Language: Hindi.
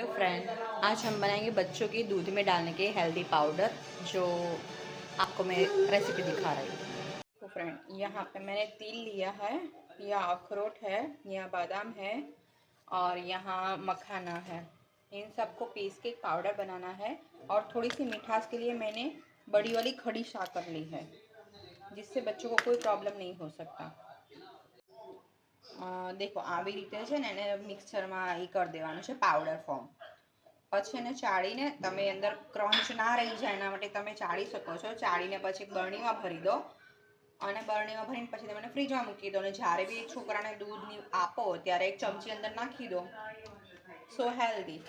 हेलो फ्रेंड, आज हम बनाएंगे बच्चों के दूध में डालने के हेल्दी पाउडर, जो आपको मैं रेसिपी दिखा रही हूँ। तो फ्रेंड, यहाँ पे मैंने तिल लिया है, यह अखरोट है, यह बादाम है और यहाँ मखाना है। इन सबको पीस के एक पाउडर बनाना है और थोड़ी सी मिठास के लिए मैंने बड़ी वाली खड़ी शक्कर ली है, जिससे बच्चों को कोई प्रॉब्लम नहीं हो सकता। देखो, આવી રીતે છે ને એને મિક્સરમાં એ કરી દેવાનું છે પાવડર ફોર્મ। પછી એને ચાળીને તમે અંદર ક્રંચ ના રહી જાય એના માટે તમે ચાળી શકો છો। ચાળીને પછી બરણીમાં ભરી દો અને બરણીમાં ભરીને પછી તમે એને ફ્રીજમાં મૂકી દો અને જ્યારે બી છોકરાને દૂધ આપો ત્યારે એક ચમચી અંદર નાખી દો। સો હેલ્ધી।